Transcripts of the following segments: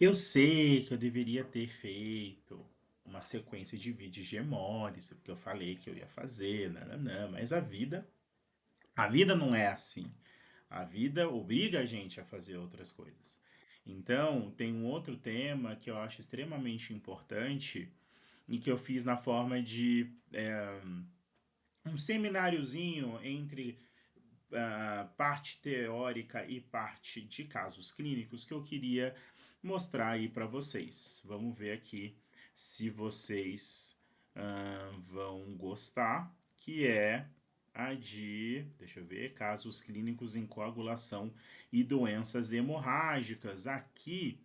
Eu sei que eu deveria ter feito uma sequência de vídeos de emojis, porque eu falei que eu ia fazer, nananã, mas a vida não é assim. A vida obriga a gente a fazer outras coisas. Então, tem um outro tema que eu acho extremamente importante e que eu fiz na forma de um semináriozinho entre parte teórica e parte de casos clínicos que eu queria mostrar aí para vocês. Vamos ver aqui se vocês vão gostar, que é a de, deixa eu ver, casos clínicos em coagulação e doenças hemorrágicas. Aqui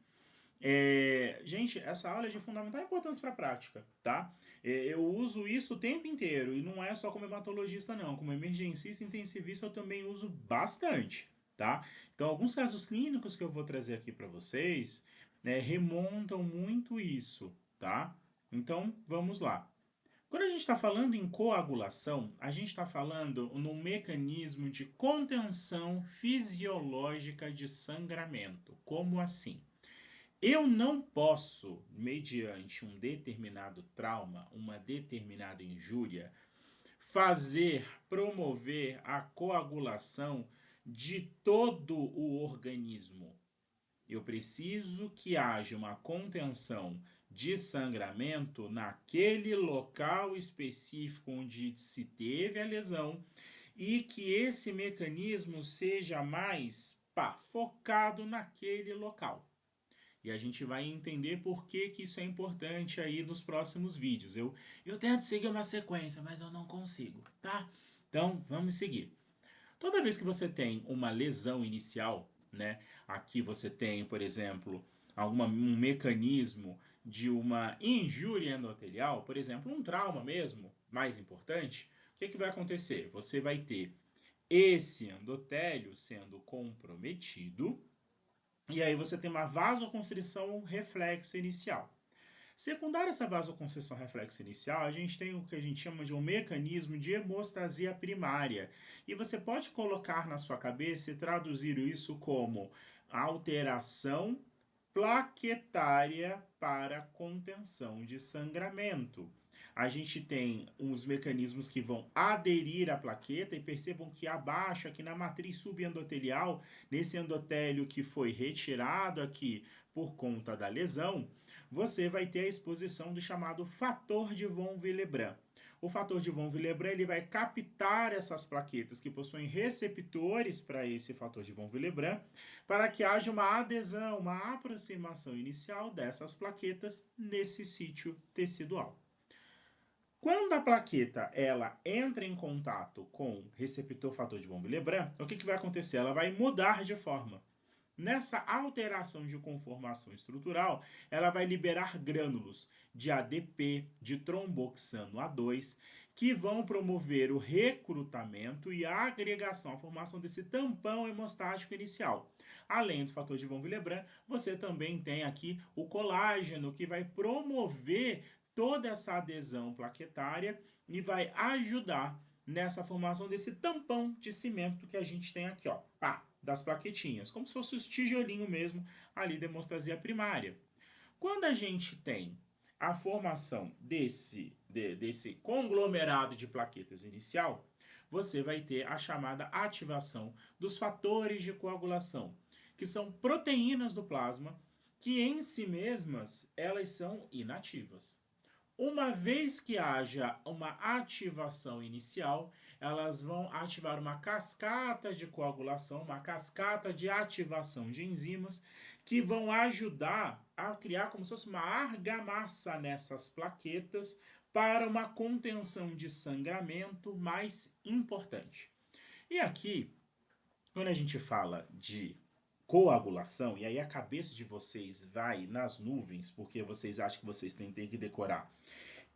gente, essa aula é de fundamental importância para a prática, tá? Eu uso isso o tempo inteiro e não é só como hematologista, não. Como emergencista intensivista, eu também uso bastante, tá? Então, alguns casos clínicos que eu vou trazer aqui para vocês remontam muito isso, tá? Então, vamos lá. Quando a gente está falando em coagulação, a gente está falando num mecanismo de contenção fisiológica de sangramento. Como assim? Eu não posso, mediante um determinado trauma, uma determinada injúria, promover a coagulação de todo o organismo. Eu preciso que haja uma contenção de sangramento naquele local específico onde se teve a lesão e que esse mecanismo seja mais focado naquele local. E a gente vai entender por que, que isso é importante aí nos próximos vídeos. Eu tento seguir uma sequência, mas eu não consigo, tá? Então, vamos seguir. Toda vez que você tem uma lesão inicial, né? Aqui você tem, por exemplo, um mecanismo de uma injúria endotelial, por exemplo, um trauma mesmo, mais importante, o que, que vai acontecer? Você vai ter esse endotélio sendo comprometido, e aí você tem uma vasoconstrição reflexa inicial. Secundária a essa vasoconstrição reflexa inicial, a gente tem o que a gente chama de um mecanismo de hemostasia primária. E você pode colocar na sua cabeça e traduzir isso como alteração plaquetária para contenção de sangramento. A gente tem uns mecanismos que vão aderir à plaqueta e percebam que abaixo, aqui na matriz subendotelial, nesse endotélio que foi retirado aqui por conta da lesão, você vai ter a exposição do chamado fator de von Willebrand. O fator de von Willebrand ele vai captar essas plaquetas que possuem receptores para esse fator de von Willebrand, para que haja uma adesão, uma aproximação inicial dessas plaquetas nesse sítio tecidual. Quando a plaqueta ela entra em contato com o receptor fator de von Willebrand, o que, que vai acontecer? Ela vai mudar de forma. Nessa alteração de conformação estrutural, ela vai liberar grânulos de ADP, de tromboxano A2, que vão promover o recrutamento e a agregação, a formação desse tampão hemostático inicial. Além do fator de von Willebrand, você também tem aqui o colágeno, que vai promover toda essa adesão plaquetária e vai ajudar nessa formação desse tampão de cimento que a gente tem aqui, ó, das plaquetinhas, como se fosse os tijolinhos mesmo ali da hemostasia primária. Quando a gente tem a formação desse conglomerado de plaquetas inicial, você vai ter a chamada ativação dos fatores de coagulação, que são proteínas do plasma que em si mesmas elas são inativas. Uma vez que haja uma ativação inicial, elas vão ativar uma cascata de coagulação, uma cascata de ativação de enzimas que vão ajudar a criar como se fosse uma argamassa nessas plaquetas para uma contenção de sangramento mais importante. E aqui, quando a gente fala de coagulação, e aí a cabeça de vocês vai nas nuvens, porque vocês acham que vocês têm que decorar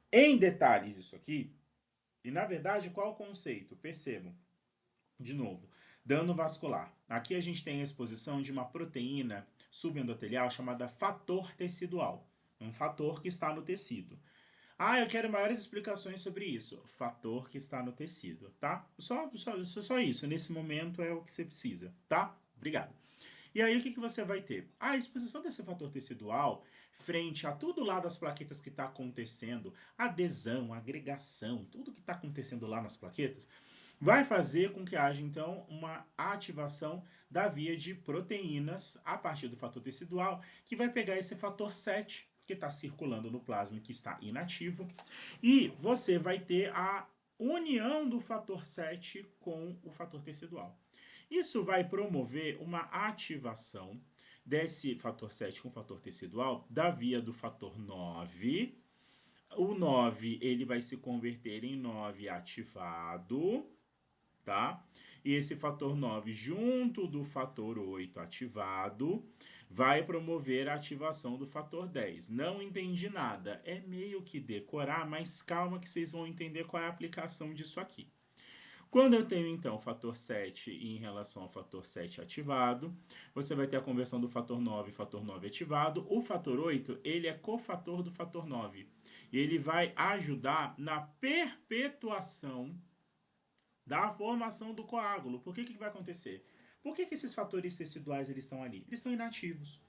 em detalhes isso aqui. E na verdade, qual o conceito? Percebam, de novo, dano vascular. Aqui a gente tem a exposição de uma proteína subendotelial chamada fator tecidual. Um fator que está no tecido. Eu quero maiores explicações sobre isso. Fator que está no tecido, tá? Só isso. Nesse momento é o que você precisa, tá? Obrigado. E aí o que você vai ter? A exposição desse fator tecidual frente a tudo lá das plaquetas que está acontecendo, adesão, agregação, tudo que está acontecendo lá nas plaquetas, vai fazer com que haja então uma ativação da via de proteínas a partir do fator tecidual, que vai pegar esse fator 7 que está circulando no plasma e que está inativo, e você vai ter a união do fator 7 com o fator tecidual. Isso vai promover uma ativação desse fator 7 com o fator tecidual da via do fator 9. O 9 ele vai se converter em 9 ativado, tá? E esse fator 9 junto do fator 8 ativado vai promover a ativação do fator 10. Não entendi nada, é meio que decorar, mas calma que vocês vão entender qual é a aplicação disso aqui. Quando eu tenho então o fator 7 em relação ao fator 7 ativado, você vai ter a conversão do fator 9 e fator 9 ativado. O fator 8, ele é cofator do fator 9. E ele vai ajudar na perpetuação da formação do coágulo. Por que vai acontecer? Por que esses fatores teciduais eles estão ali? Eles estão inativos.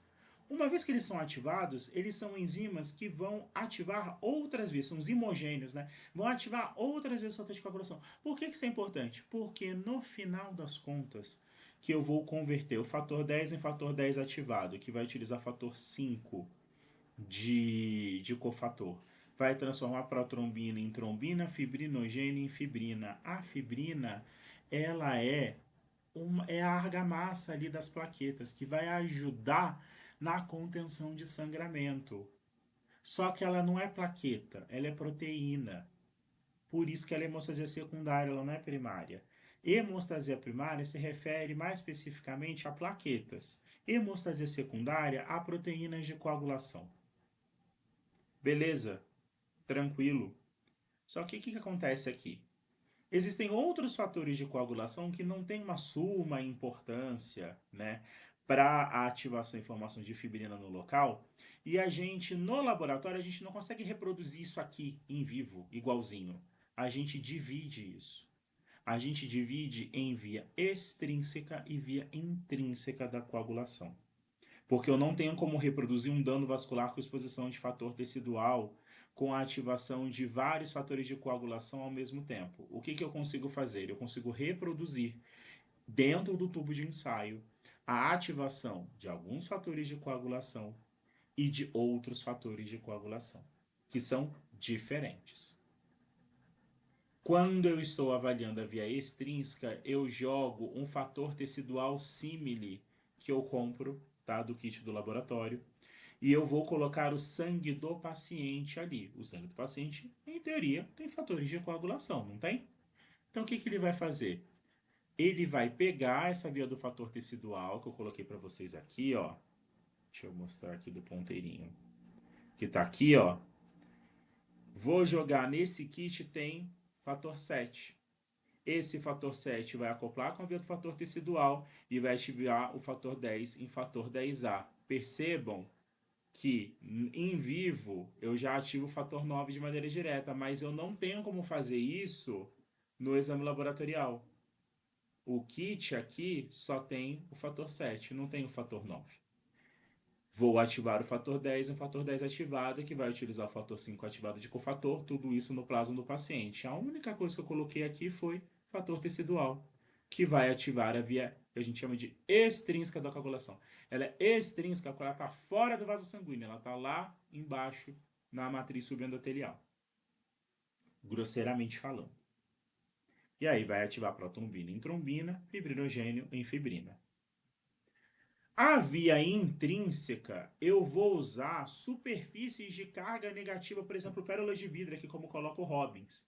Uma vez que eles são ativados, eles são enzimas que vão ativar outras vezes, são os imogênios, né? Vão ativar outras vezes o fator de coagulação. Por que isso é importante? Porque no final das contas, que eu vou converter o fator 10 em fator 10 ativado, que vai utilizar fator 5 de cofator, vai transformar protrombina em trombina, fibrinogênio em fibrina. A fibrina, ela é a argamassa ali das plaquetas, que vai ajudar na contenção de sangramento. Só que ela não é plaqueta, ela é proteína. Por isso que ela é hemostasia secundária, ela não é primária. Hemostasia primária se refere mais especificamente a plaquetas. Hemostasia secundária a proteínas de coagulação. Beleza? Tranquilo. Só que o que acontece aqui? Existem outros fatores de coagulação que não têm uma suma importância, né, para a ativação e formação de fibrina no local, e a gente, no laboratório, a gente não consegue reproduzir isso aqui em vivo, igualzinho. A gente divide isso. A gente divide em via extrínseca e via intrínseca da coagulação. Porque eu não tenho como reproduzir um dano vascular com exposição de fator tecidual com a ativação de vários fatores de coagulação ao mesmo tempo. O que eu consigo fazer? Eu consigo reproduzir dentro do tubo de ensaio a ativação de alguns fatores de coagulação e de outros fatores de coagulação, que são diferentes. Quando eu estou avaliando a via extrínseca, eu jogo um fator tecidual símile que eu compro, tá, do kit do laboratório, e eu vou colocar o sangue do paciente ali. O sangue do paciente, em teoria, tem fatores de coagulação, não tem? Então o que ele vai fazer? Ele vai pegar essa via do fator tecidual que eu coloquei para vocês aqui, ó. Deixa eu mostrar aqui do ponteirinho. Que tá aqui, ó. Vou jogar nesse kit, tem fator 7. Esse fator 7 vai acoplar com a via do fator tecidual e vai ativar o fator 10 em fator 10A. Percebam que em vivo eu já ativo o fator 9 de maneira direta, mas eu não tenho como fazer isso no exame laboratorial. O kit aqui só tem o fator 7, não tem o fator 9. Vou ativar o fator 10 e o fator 10 ativado, que vai utilizar o fator 5 ativado de cofator, tudo isso no plasma do paciente. A única coisa que eu coloquei aqui foi fator tecidual, que vai ativar a via que a gente chama de extrínseca da coagulação. Ela é extrínseca quando ela está fora do vaso sanguíneo, ela está lá embaixo na matriz subendotelial, grosseiramente falando. E aí vai ativar protrombina em trombina, fibrinogênio em fibrina. A via intrínseca, eu vou usar superfícies de carga negativa, por exemplo, pérolas de vidro, aqui como coloca o Robbins.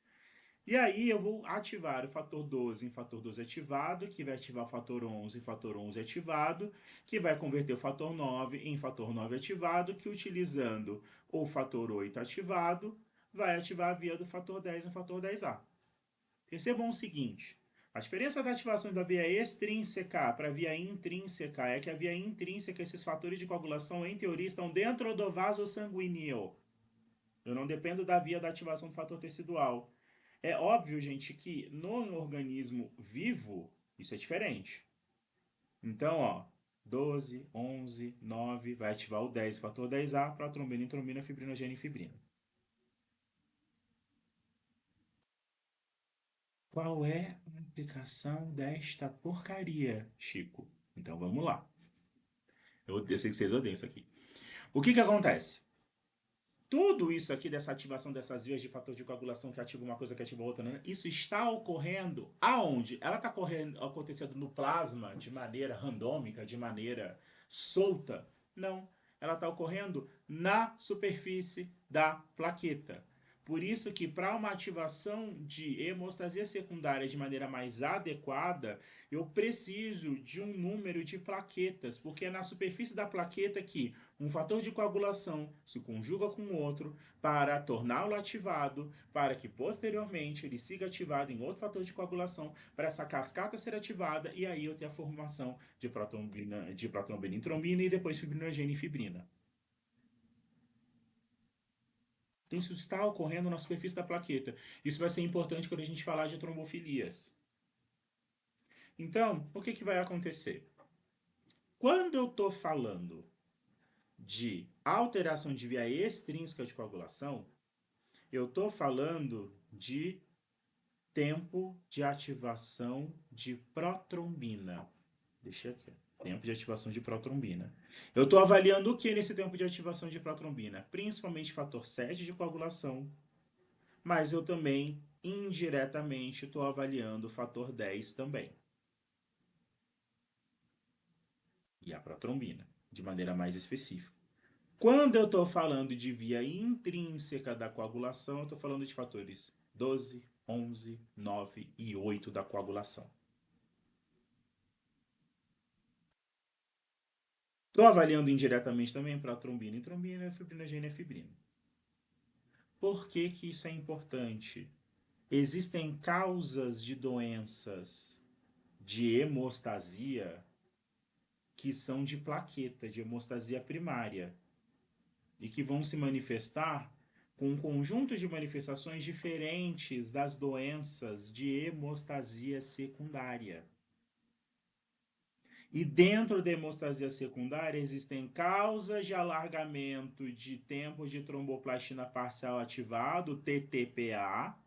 E aí eu vou ativar o fator 12 em fator 12 ativado, que vai ativar o fator 11 em fator 11 ativado, que vai converter o fator 9 em fator 9 ativado, que utilizando o fator 8 ativado, vai ativar a via do fator 10 em fator 10A. Percebam o seguinte, a diferença da ativação da via extrínseca para a via intrínseca é que a via intrínseca, esses fatores de coagulação, em teoria, estão dentro do vaso sanguíneo. Eu não dependo da via da ativação do fator tecidual. É óbvio, gente, que no organismo vivo, isso é diferente. Então, ó, 12, 11, 9, vai ativar o 10, fator 10A, protrombina, intrombina, fibrinogênio e fibrina. Qual é a aplicação desta porcaria, Chico? Então vamos lá. Eu sei que vocês odeiam isso aqui. O que acontece? Tudo isso aqui, dessa ativação dessas vias de fator de coagulação que ativa uma coisa que ativa outra, né? Isso está ocorrendo aonde? Ela está acontecendo no plasma de maneira randômica, de maneira solta? Não. Ela está ocorrendo na superfície da plaqueta. Por isso que para uma ativação de hemostasia secundária de maneira mais adequada, eu preciso de um número de plaquetas, porque é na superfície da plaqueta que um fator de coagulação se conjuga com o outro para torná-lo ativado, para que posteriormente ele siga ativado em outro fator de coagulação, para essa cascata ser ativada e aí eu ter a formação de protrombina, intrombina e depois fibrinogênio e fibrina. Então isso está ocorrendo na superfície da plaqueta. Isso vai ser importante quando a gente falar de trombofilias. Então, o que vai acontecer? Quando eu estou falando de alteração de via extrínseca de coagulação, eu estou falando de tempo de ativação de protrombina. Deixa aqui. Tempo de ativação de protrombina. Eu estou avaliando o que nesse tempo de ativação de protrombina? Principalmente fator 7 de coagulação, mas eu também, indiretamente, estou avaliando o fator 10 também. E a protrombina, de maneira mais específica. Quando eu estou falando de via intrínseca da coagulação, eu estou falando de fatores 12, 11, 9 e 8 da coagulação. Estou avaliando indiretamente também para trombina e trombina, fibrinogênio e fibrina. Por que isso é importante? Existem causas de doenças de hemostasia que são de plaqueta, de hemostasia primária, e que vão se manifestar com um conjunto de manifestações diferentes das doenças de hemostasia secundária. E dentro da hemostasia secundária existem causas de alargamento de tempo de tromboplastina parcial ativado, TTPA,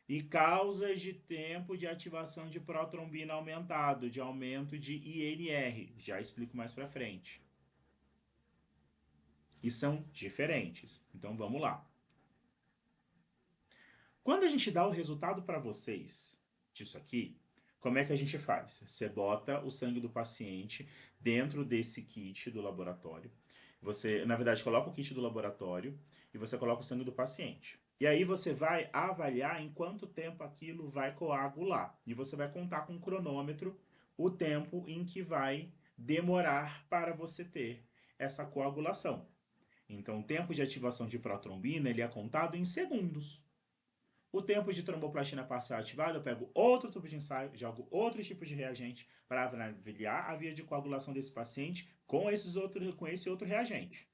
e causas de tempo de ativação de protrombina aumentado, de aumento de INR. Já explico mais para frente. E são diferentes. Então vamos lá. Quando a gente dá o resultado para vocês disso aqui, como é que a gente faz? Você bota o sangue do paciente dentro desse kit do laboratório. Você, na verdade, coloca o kit do laboratório e você coloca o sangue do paciente. E aí você vai avaliar em quanto tempo aquilo vai coagular. E você vai contar com um cronômetro o tempo em que vai demorar para você ter essa coagulação. Então, o tempo de ativação de protrombina ele é contado em segundos. O tempo de tromboplastina parcial ativada, eu pego outro tipo de ensaio, jogo outro tipo de reagente para avaliar a via de coagulação desse paciente com esse outro reagente.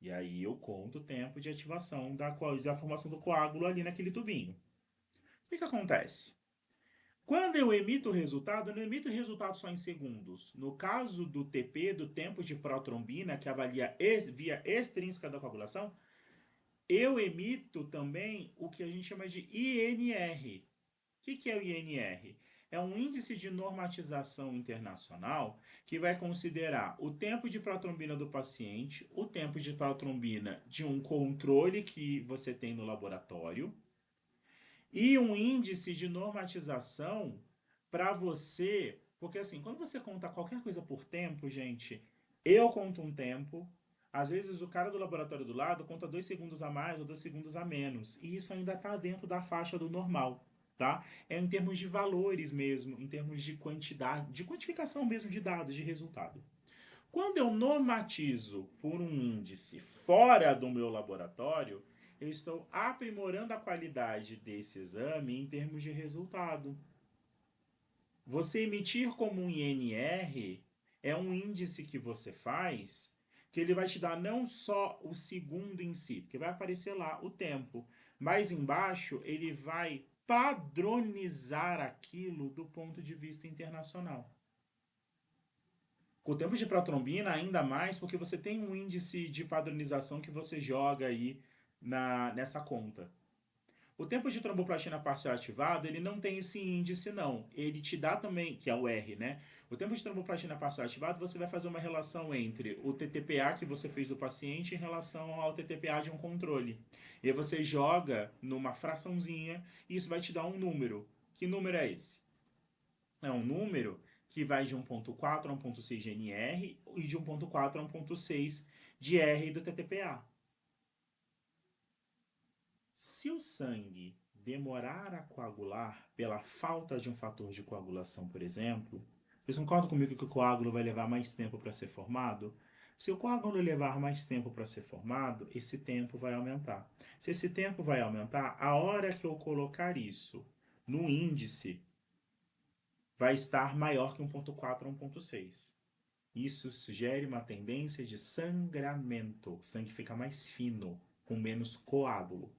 E aí eu conto o tempo de ativação da formação do coágulo ali naquele tubinho. O que acontece? Quando eu emito o resultado, eu não emito o resultado só em segundos. No caso do TP, do tempo de protrombina, que avalia via extrínseca da coagulação, eu emito também o que a gente chama de INR. O que é o INR? É um índice de normatização internacional que vai considerar o tempo de protrombina do paciente, o tempo de protrombina de um controle que você tem no laboratório e um índice de normatização para você, porque assim, quando você conta qualquer coisa por tempo, gente, eu conto um tempo, às vezes o cara do laboratório do lado conta 2 segundos a mais ou 2 segundos a menos, e isso ainda está dentro da faixa do normal, tá? É em termos de valores mesmo, em termos de quantidade, de quantificação mesmo de dados, de resultado. Quando eu normatizo por um índice fora do meu laboratório, eu estou aprimorando a qualidade desse exame em termos de resultado. Você emitir como um INR é um índice que você faz que ele vai te dar não só o segundo em si, porque vai aparecer lá o tempo, mas embaixo ele vai padronizar aquilo do ponto de vista internacional. Com o tempo de protrombina, ainda mais, porque você tem um índice de padronização que você joga aí nessa conta. O tempo de tromboplastina parcial ativado, ele não tem esse índice, não. Ele te dá também, que é o R, né? O tempo de tromboplastina parcial ativado, você vai fazer uma relação entre o TTPA que você fez do paciente em relação ao TTPA de um controle. E aí você joga numa fraçãozinha e isso vai te dar um número. Que número é esse? É um número que vai de 1.4 a 1.6 de NR e de 1.4 a 1.6 de R do TTPA. Se o sangue demorar a coagular pela falta de um fator de coagulação, por exemplo, vocês concordam comigo que o coágulo vai levar mais tempo para ser formado? Se o coágulo levar mais tempo para ser formado, esse tempo vai aumentar. Se esse tempo vai aumentar, a hora que eu colocar isso no índice vai estar maior que 1.4 ou 1.6. Isso sugere uma tendência de sangramento. O sangue fica mais fino, com menos coágulo.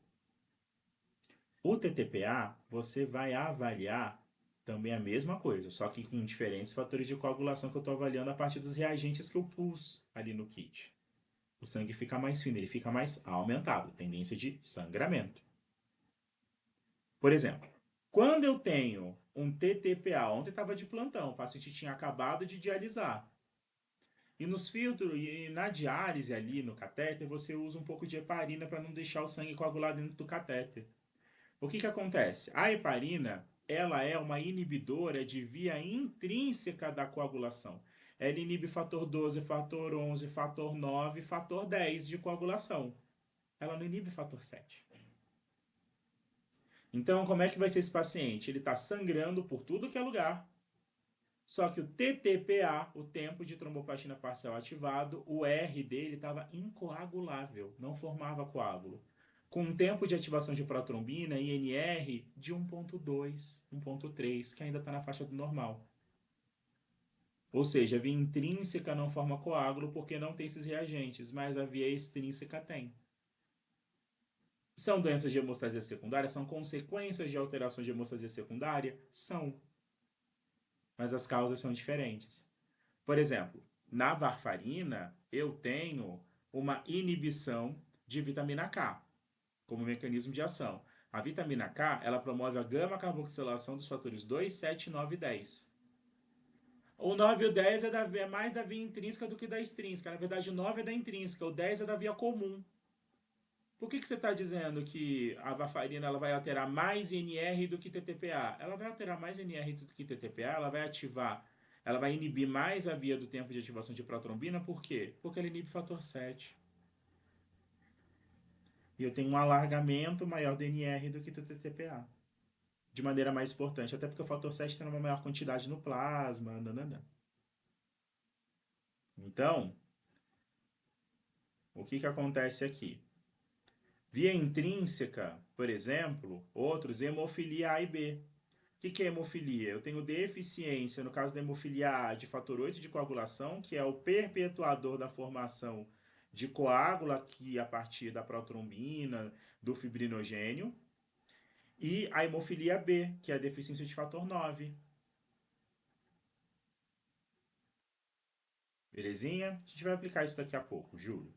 O TTPA, você vai avaliar também a mesma coisa, só que com diferentes fatores de coagulação que eu estou avaliando a partir dos reagentes que eu pus ali no kit. O sangue fica mais fino, ele fica mais aumentado, tendência de sangramento. Por exemplo, quando eu tenho um TTPA, ontem estava de plantão, o paciente tinha acabado de dialisar. E nos filtros e na diálise ali no catéter, você usa um pouco de heparina para não deixar o sangue coagular dentro do catéter. O que acontece? A heparina, ela é uma inibidora de via intrínseca da coagulação. Ela inibe fator 12, fator 11, fator 9, fator 10 de coagulação. Ela não inibe fator 7. Então, como é que vai ser esse paciente? Ele está sangrando por tudo que é lugar. Só que o TTPA, o tempo de tromboplastina parcial ativado, o R dele estava incoagulável, não formava coágulo. Com um tempo de ativação de protrombina, INR, de 1.2, 1.3, que ainda está na faixa do normal. Ou seja, a via intrínseca não forma coágulo porque não tem esses reagentes, mas a via extrínseca tem. São doenças de hemostasia secundária? São consequências de alterações de hemostasia secundária? São. Mas as causas são diferentes. Por exemplo, na varfarina, eu tenho uma inibição de vitamina K como mecanismo de ação. A vitamina K, ela promove a gama-carboxilação dos fatores 2, 7, 9 e 10. O 9 e o 10 é mais da via intrínseca do que da extrínseca. Na verdade, o 9 é da intrínseca, o 10 é da via comum. Por que você está dizendo que a varfarina ela vai alterar mais NR do que TTPA? Ela vai alterar mais NR do que TTPA, ela vai ativar, ela vai inibir mais a via do tempo de ativação de protrombina, por quê? Porque ela inibe fator 7. E eu tenho um alargamento maior do NR do que do TTPA. De maneira mais importante, até porque o fator 7 tem uma maior quantidade no plasma, nananã. Então, o que acontece aqui? Via intrínseca, por exemplo, outros, hemofilia A e B. O que é hemofilia? Eu tenho deficiência, no caso da hemofilia A, de fator 8 de coagulação, que é o perpetuador da formação de coágulo aqui a partir da protrombina, do fibrinogênio. E a hemofilia B, que é a deficiência de fator 9. Belezinha? A gente vai aplicar isso daqui a pouco, juro.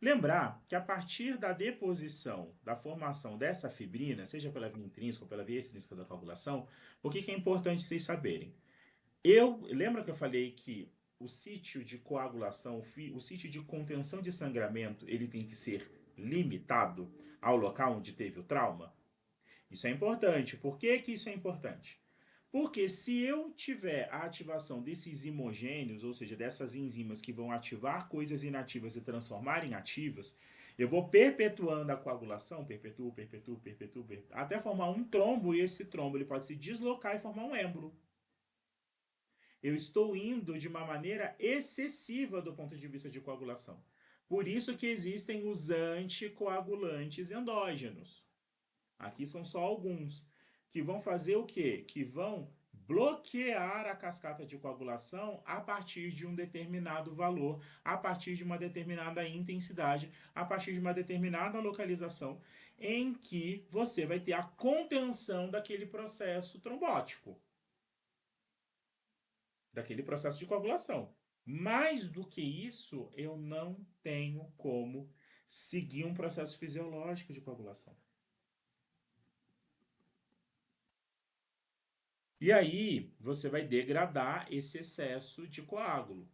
Lembrar que a partir da deposição, da formação dessa fibrina, seja pela via intrínseca ou pela via extrínseca da coagulação, o que é importante vocês saberem? Lembra que eu falei que o sítio de coagulação, o sítio de contenção de sangramento, ele tem que ser limitado ao local onde teve o trauma? Isso é importante. Por que isso é importante? Porque se eu tiver a ativação desses imogênios, ou seja, dessas enzimas que vão ativar coisas inativas e transformar em ativas, eu vou perpetuando a coagulação, perpetuo, perpetuo, perpetuo, perpetuo, até formar um trombo, e esse trombo ele pode se deslocar e formar um êmbolo. Eu estou indo de uma maneira excessiva do ponto de vista de coagulação. Por isso que existem os anticoagulantes endógenos. Aqui são só alguns que vão fazer o quê? Que vão bloquear a cascata de coagulação a partir de um determinado valor, a partir de uma determinada intensidade, a partir de uma determinada localização, em que você vai ter a contenção daquele processo trombótico. daquele processo de coagulação. Mais do que isso, eu não tenho como seguir um processo fisiológico de coagulação. E aí, você vai degradar esse excesso de coágulo.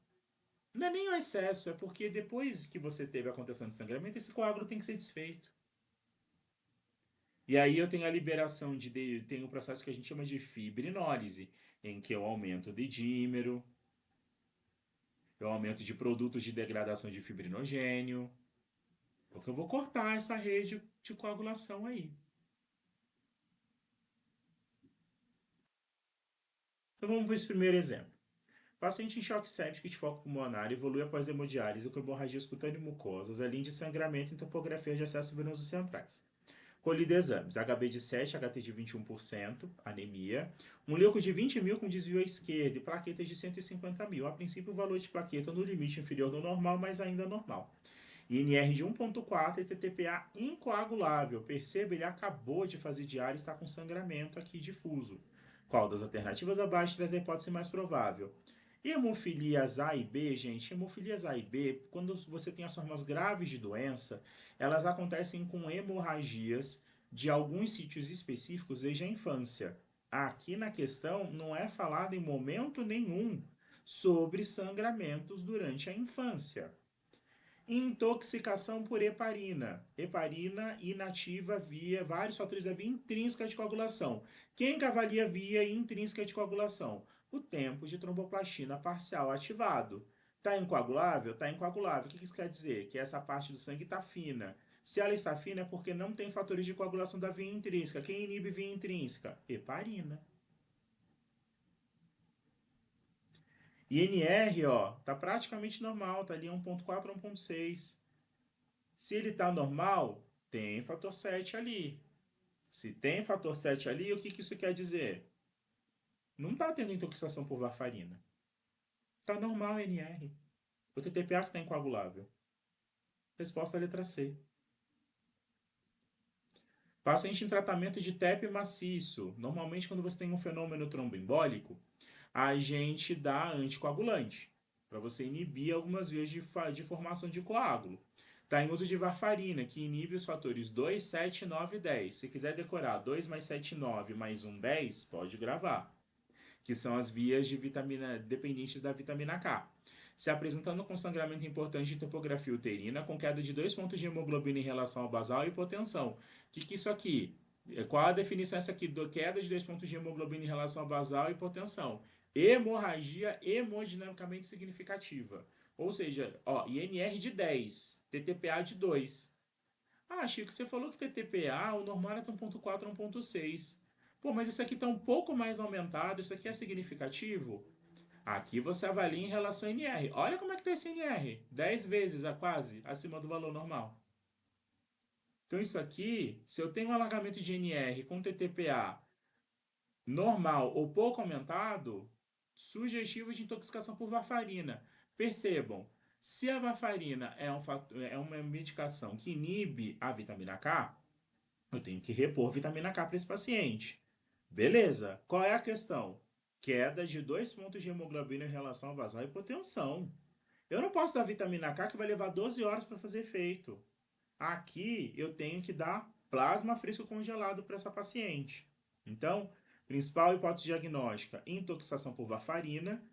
Não é nem o excesso, é porque depois que você teve a contenção de sangramento, esse coágulo tem que ser desfeito. E aí eu tenho a liberação tem o processo que a gente chama de fibrinólise, em que eu aumento o dedímero, eu aumento de produtos de degradação de fibrinogênio, porque eu vou cortar essa rede de coagulação aí. Então vamos para esse primeiro exemplo. Paciente em choque séptico de foco pulmonar evolui após hemodiálise com hemorragias cutâneo mucosas, além de sangramento em topografia de acesso venoso centrais. Colhido exames: HB de 7, HT de 21%, anemia, um leuco de 20 mil com desvio à esquerda e plaquetas de 150 mil. A princípio, o valor de plaqueta no limite inferior do normal, mas ainda normal. INR de 1,4 e TTPA incoagulável. Perceba, ele acabou de fazer diálise e está com sangramento aqui difuso. Qual das alternativas abaixo traz a hipótese mais provável? Hemofilias A e B, gente, hemofilias A e B, quando você tem as formas graves de doença, elas acontecem com hemorragias de alguns sítios específicos desde a infância. Aqui na questão não é falado em momento nenhum sobre sangramentos durante a infância. Intoxicação por heparina. Heparina inativa via vários fatores da via intrínseca de coagulação. Quem que avalia a via intrínseca de coagulação? O tempo de tromboplastina parcial ativado. Está incoagulável? Está incoagulável. O que isso quer dizer? Que essa parte do sangue está fina. Se ela está fina é porque não tem fatores de coagulação da via intrínseca. Quem inibe via intrínseca? Heparina. INR, ó, tá praticamente normal, tá ali 1,4 a 1,6. Se ele está normal, tem fator 7 ali. Se tem fator 7 ali, o que, que isso quer dizer? Não está tendo intoxicação por varfarina. Está normal NR. O TTPA que está incoagulável. Resposta à letra C. Paciente em tratamento de TEP maciço. Normalmente, quando você tem um fenômeno tromboembólico, a gente dá anticoagulante para você inibir algumas vias de formação de coágulo. Está em uso de varfarina, que inibe os fatores 2, 7, 9 e 10. Se quiser decorar 2 mais 7, 9 mais 1, 10, pode gravar. Que são as vias de vitamina dependentes da vitamina K. Se apresentando com sangramento importante de topografia uterina, com queda de 2 pontos de hemoglobina em relação ao basal e hipotensão. O que, que é isso aqui? Qual a definição essa aqui do queda de 2 pontos de hemoglobina em relação ao basal e hipotensão? Hemorragia hemodinamicamente significativa. Ou seja, ó, INR de 10, TTPA de 2. Ah, Chico, você falou que TTPA, o normal era 1.4 a 1.6. Pô, mas isso aqui está um pouco mais aumentado, isso aqui é significativo? Aqui você avalia em relação a NR. Olha como é que está esse NR. 10 vezes, quase, acima do valor normal. Então isso aqui, se eu tenho um alargamento de NR com TTPA normal ou pouco aumentado, sugestivo de intoxicação por varfarina. Percebam, se a varfarina é uma medicação que inibe a vitamina K, eu tenho que repor vitamina K para esse paciente. Beleza, qual é a questão? Queda de 2 pontos de hemoglobina em relação ao basal e hipotensão. Eu não posso dar vitamina K que vai levar 12 horas para fazer efeito. Aqui eu tenho que dar plasma fresco congelado para essa paciente. Então, principal hipótese diagnóstica: intoxicação por varfarina.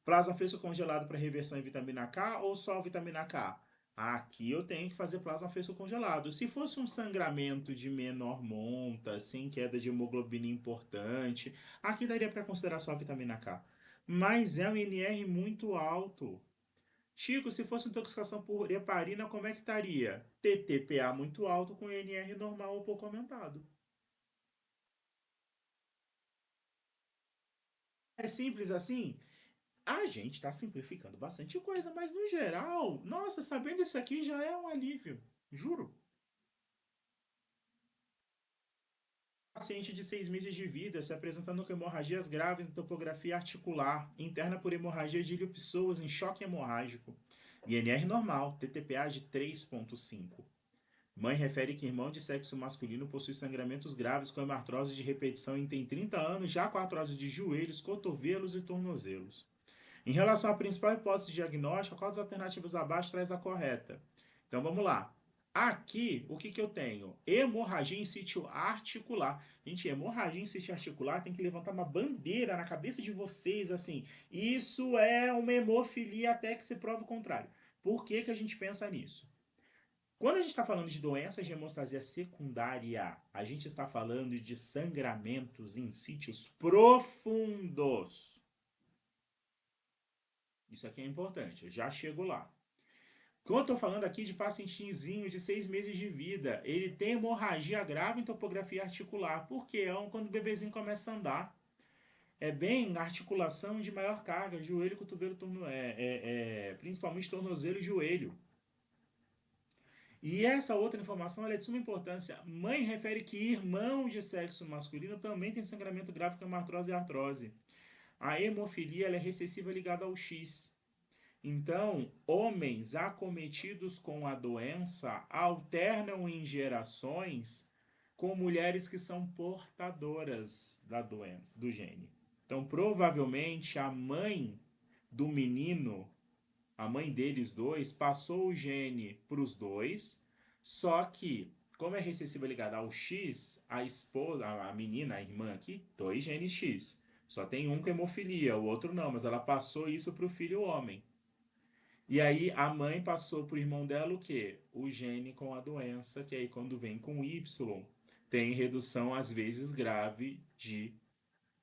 Plasma fresco congelado para reversão em vitamina K ou só vitamina K? Aqui eu tenho que fazer plasma fresco congelado. Se fosse um sangramento de menor monta, sem queda de hemoglobina importante, aqui daria para considerar só a vitamina K. Mas é um NR muito alto. Chico, se fosse intoxicação por heparina, como é que estaria? TTPA muito alto com NR normal ou pouco aumentado. É simples assim? A gente está simplificando bastante coisa, mas no geral, nossa, sabendo isso aqui já é um alívio. Juro. Paciente de 6 meses de vida se apresentando com hemorragias graves na topografia articular, interna por hemorragia de ilho-pessoas em choque hemorrágico. INR normal, TTPA de 3,5. Mãe refere que irmão de sexo masculino possui sangramentos graves com hemartrose de repetição e tem 30 anos, já com artrose de joelhos, cotovelos e tornozelos. Em relação à principal hipótese diagnóstica, qual das alternativas abaixo traz a correta? Então vamos lá. Aqui, o que, que eu tenho? Hemorragia em sítio articular. Gente, hemorragia em sítio articular tem que levantar uma bandeira na cabeça de vocês, assim. Isso é uma hemofilia até que se prove o contrário. Por que, que a gente pensa nisso? Quando a gente está falando de doenças de hemostasia secundária, a gente está falando de sangramentos em sítios profundos. Isso aqui é importante, eu já chego lá. Quando eu estou falando aqui de pacientezinho de 6 meses de vida, ele tem hemorragia grave em topografia articular. Por quê? É quando o bebezinho começa a andar. É bem na articulação de maior carga, joelho, cotovelo, principalmente tornozelo e joelho. E essa outra informação é de suma importância. Mãe refere que irmão de sexo masculino também tem sangramento grave com hemartrose e artrose. A hemofilia ela é recessiva ligada ao X. Então, homens acometidos com a doença alternam em gerações com mulheres que são portadoras da doença, do gene. Então, provavelmente a mãe do menino, a mãe deles dois, passou o gene para os dois, só que, como é recessiva ligada ao X, a esposa, a menina, a irmã aqui, dois genes X. Só tem um com hemofilia, o outro não, mas ela passou isso para o filho homem. E aí a mãe passou pro irmão dela o quê? O gene com a doença, que aí quando vem com Y, tem redução às vezes grave de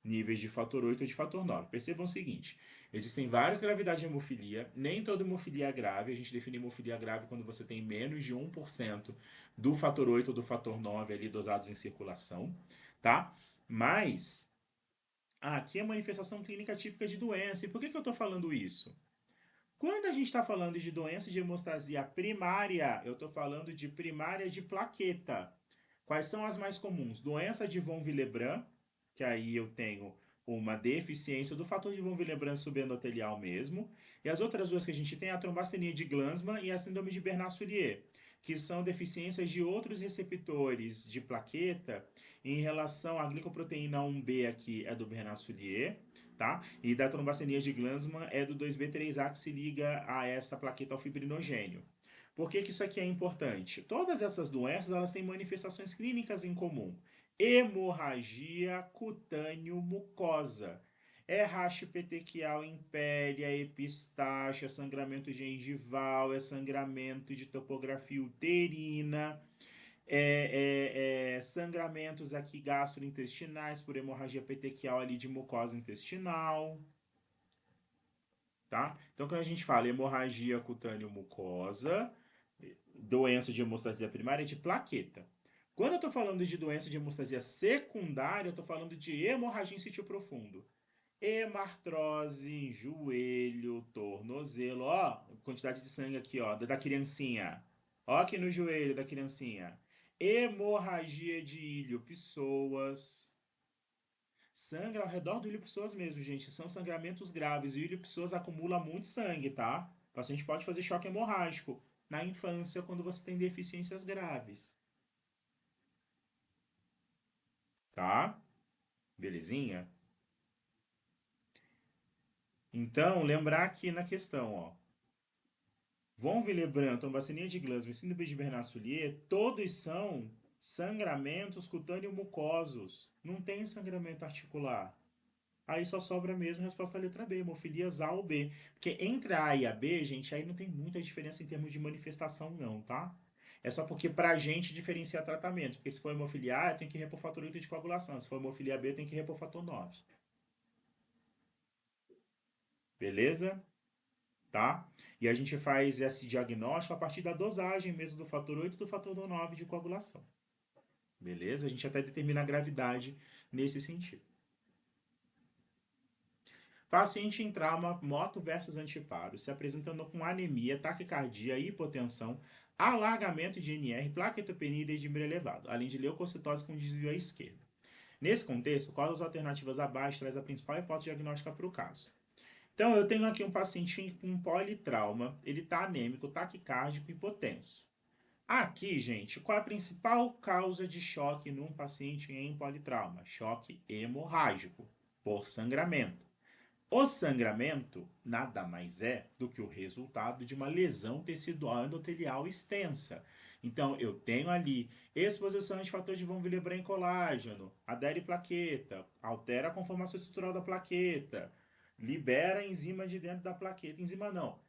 níveis de fator 8 ou de fator 9. Percebam o seguinte, existem várias gravidades de hemofilia, nem toda hemofilia é grave, a gente define hemofilia grave quando você tem menos de 1% do fator 8 ou do fator 9 ali dosados em circulação, tá? Mas aqui é a manifestação clínica típica de doença. E por que, que eu estou falando isso? Quando a gente está falando de doença de hemostasia primária, eu estou falando de primária de plaqueta. Quais são as mais comuns? Doença de von Willebrand, que aí eu tenho uma deficiência do fator de von Willebrand subendotelial mesmo. E as outras duas que a gente tem é a trombastenia de Glanzmann e a síndrome de Bernard-Soulier, que são deficiências de outros receptores de plaqueta em relação à glicoproteína 1B aqui é do Bernard-Soulier, tá? E da trombastenia de Glanzmann é do 2B3A que se liga a essa plaqueta ao fibrinogênio. Por que, que isso aqui é importante? Todas essas doenças elas têm manifestações clínicas em comum. Hemorragia cutâneo-mucosa. É racho petequial em pele, é epistaxe, é sangramento gengival, é sangramento de topografia uterina, sangramentos aqui gastrointestinais por hemorragia petequial ali de mucosa intestinal, tá? Então, quando a gente fala hemorragia cutâneo-mucosa, doença de hemostasia primária é de plaqueta. Quando eu estou falando de doença de hemostasia secundária, eu estou falando de hemorragia em sítio profundo. Hemartrose, joelho, tornozelo, ó, quantidade de sangue aqui, ó, da criancinha. Ó aqui no joelho da criancinha. Hemorragia de ilho, pessoas. Sangra ao redor do ilho pessoas mesmo, gente. São sangramentos graves. E o ilho pessoas acumula muito sangue, tá? O paciente pode fazer choque hemorrágico na infância quando você tem deficiências graves. Tá? Belezinha? Então, lembrar aqui na questão, ó. Von Willebrand, trombocitenia de Glasgow e síndrome de Bernard-Soulier, todos são sangramentos cutâneo-mucosos. Não tem sangramento articular. Aí só sobra mesmo a resposta à letra B, hemofilias A ou B. Porque entre a A e a B, gente, aí não tem muita diferença em termos de manifestação, não, tá? É só porque pra gente diferenciar tratamento. Porque se for hemofilia A, eu tenho que repor fator 8 de coagulação. Se for hemofilia B, eu tenho que repor fator 9. Beleza? Tá? E a gente faz esse diagnóstico a partir da dosagem mesmo do fator 8 e do fator 9 de coagulação. Beleza? A gente até determina a gravidade nesse sentido. Paciente em trauma moto versus antiparo, se apresentando com anemia, taquicardia, hipotensão, alargamento de NR, plaquetopenia e dedímero elevado, além de leucocitose com desvio à esquerda. Nesse contexto, qual das alternativas abaixo traz a principal hipótese diagnóstica para o caso? Então, eu tenho aqui um paciente com politrauma, ele está anêmico, taquicárdico e hipotenso. Aqui, gente, qual é a principal causa de choque num paciente em politrauma? Choque hemorrágico, por sangramento. O sangramento nada mais é do que o resultado de uma lesão tecidual endotelial extensa. Então, eu tenho ali exposição de fatores de von Willebrand em colágeno, adere plaqueta, altera a conformação estrutural da plaqueta, libera enzima de dentro da plaqueta. Enzima não,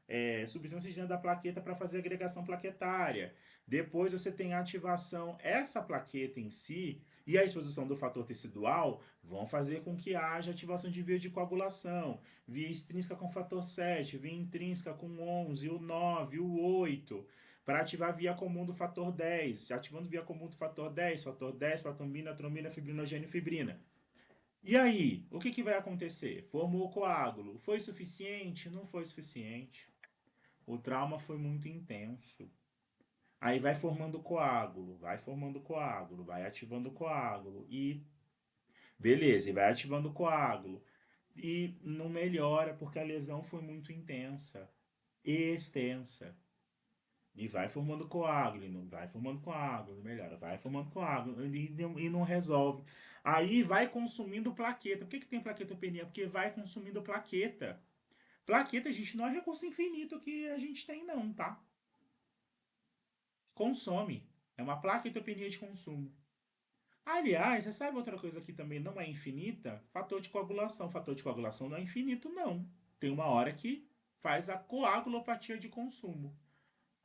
substâncias de dentro da plaqueta para fazer agregação plaquetária. Depois você tem a ativação, essa plaqueta em si e a exposição do fator tecidual vão fazer com que haja ativação de via de coagulação, via extrínseca com fator 7, via intrínseca com 11, o 9, o 8, para ativar a via comum do fator 10, ativando via comum do fator 10, protrombina, trombina, fibrinogênio e fibrina. E aí, o que vai acontecer? Formou o coágulo. Foi suficiente? Não foi suficiente. O trauma foi muito intenso. Aí vai formando coágulo, vai formando coágulo, vai ativando coágulo e beleza, e vai ativando coágulo. E não melhora porque a lesão foi muito intensa e extensa. E vai formando coágulo, e não vai formando coágulo, melhora, vai formando coágulo e não resolve. Aí vai consumindo plaqueta. Por que tem plaquetopenia? Porque vai consumindo plaqueta. Plaqueta, gente, não é recurso infinito que a gente tem, não, tá? Consome. É uma plaquetopenia de consumo. Aliás, você sabe outra coisa que também não é infinita? Fator de coagulação. Fator de coagulação não é infinito, não. Tem uma hora que faz a coagulopatia de consumo.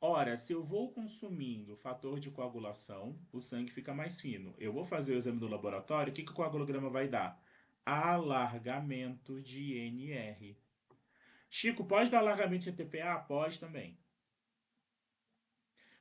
Ora, se eu vou consumindo fator de coagulação, o sangue fica mais fino. Eu vou fazer o exame do laboratório, o que o coagulograma vai dar? Alargamento de NR. Chico, pode dar alargamento de TPA? Pode também.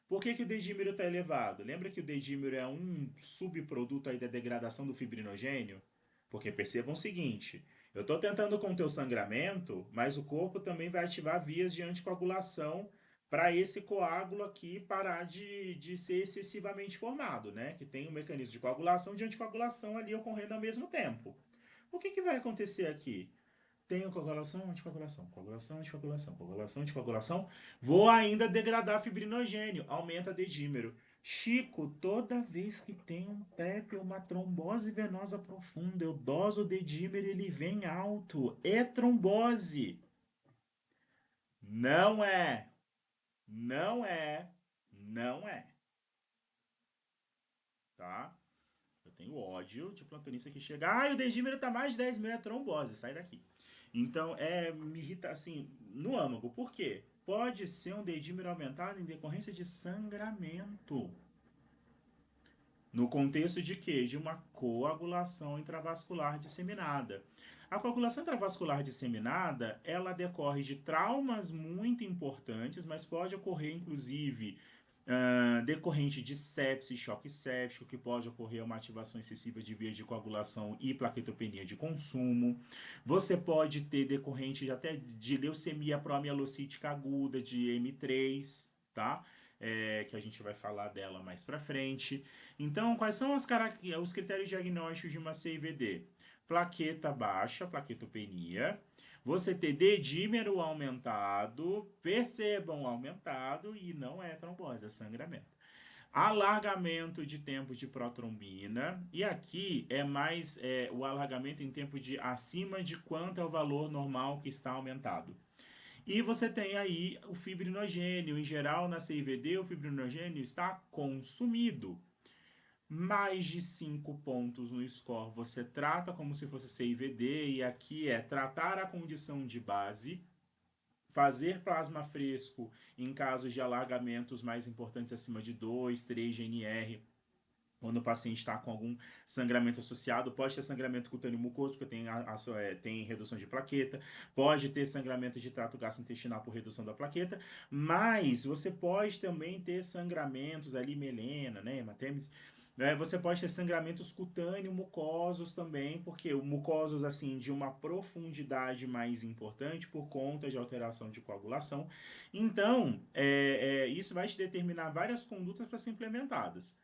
Por que o dedímero está elevado? Lembra que o dedímero é um subproduto aí da degradação do fibrinogênio? Porque percebam o seguinte, eu estou tentando conter o sangramento, mas o corpo também vai ativar vias de anticoagulação para esse coágulo aqui parar de ser excessivamente formado, né? Que tem um mecanismo de coagulação e de anticoagulação ali ocorrendo ao mesmo tempo. O que vai acontecer aqui? Tenho coagulação, anticoagulação, coagulação, anticoagulação, coagulação, anticoagulação. Vou ainda degradar fibrinogênio, aumenta dedímero. Chico, toda vez que tem um TEP ou uma trombose venosa profunda, eu doso o dedímero e ele vem alto. É trombose. Não é. Não é. Não é. Tá? Eu tenho ódio de plantonista que chega. O dedímero tá mais de 10 mil, é trombose. Sai daqui. Então, me irrita assim, no âmago. Por quê? Pode ser um dedímero aumentado em decorrência de sangramento. No contexto de quê? De uma coagulação intravascular disseminada. A coagulação intravascular disseminada, ela decorre de traumas muito importantes, mas pode ocorrer, inclusive, decorrente de sepsis, choque séptico, que pode ocorrer uma ativação excessiva de via de coagulação e plaquetopenia de consumo. Você pode ter decorrente até de leucemia promielocítica aguda, de M3, tá? Que a gente vai falar dela mais para frente. Então, quais são os critérios diagnósticos de uma CIVD? Plaqueta baixa, plaquetopenia. Você ter dedímero aumentado, percebam aumentado e não é trombose, é sangramento. Alargamento de tempo de protrombina. E aqui é mais o alargamento em tempo de acima de quanto é o valor normal que está aumentado. E você tem aí o fibrinogênio. Em geral, na CIVD, o fibrinogênio está consumido. Mais de 5 pontos no score você trata como se fosse CIVD, e aqui é tratar a condição de base, fazer plasma fresco em casos de alargamentos mais importantes acima de 2, 3 GNR, quando o paciente está com algum sangramento associado, pode ter sangramento cutâneo mucoso, porque tem redução de plaqueta, pode ter sangramento de trato gastrointestinal por redução da plaqueta, mas você pode também ter sangramentos ali, melena, né, hematemesis, né? Você pode ter sangramentos cutâneo mucosos também, porque mucosos assim de uma profundidade mais importante por conta de alteração de coagulação. Então, isso vai te determinar várias condutas para ser implementadas.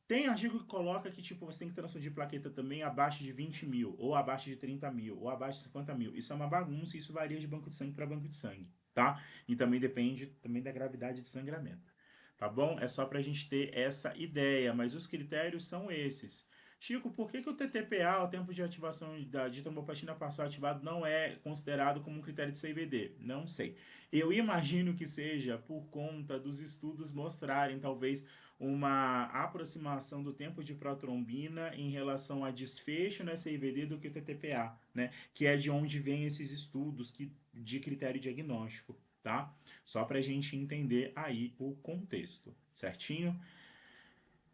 Tem artigo que coloca que tipo, você tem que transfundir plaqueta também abaixo de 20 mil, ou abaixo de 30 mil, ou abaixo de 50 mil. Isso é uma bagunça e isso varia de banco de sangue para banco de sangue, tá? E também depende também da gravidade de sangramento, tá bom? É só para a gente ter essa ideia, mas os critérios são esses. Chico, por que o TTPA, o tempo de ativação de tromboplastina parcial ativado, não é considerado como um critério de CVD? Não sei. Eu imagino que seja por conta dos estudos mostrarem, talvez, uma aproximação do tempo de protrombina em relação a desfecho na CVD do que o TTPA, né? Que é de onde vêm esses estudos de critério diagnóstico, tá? Só para a gente entender aí o contexto, certinho?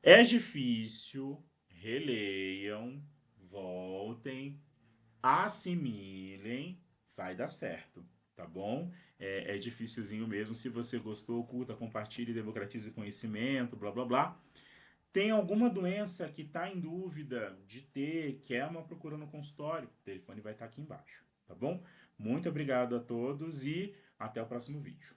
É difícil, releiam, voltem, assimilem, vai dar certo, tá bom? É dificilzinho mesmo. Se você gostou, curta, compartilhe, democratize conhecimento, blá blá blá. Tem alguma doença que está em dúvida de ter, quer uma procura no consultório? O telefone vai estar aqui embaixo, tá bom? Muito obrigado a todos e até o próximo vídeo.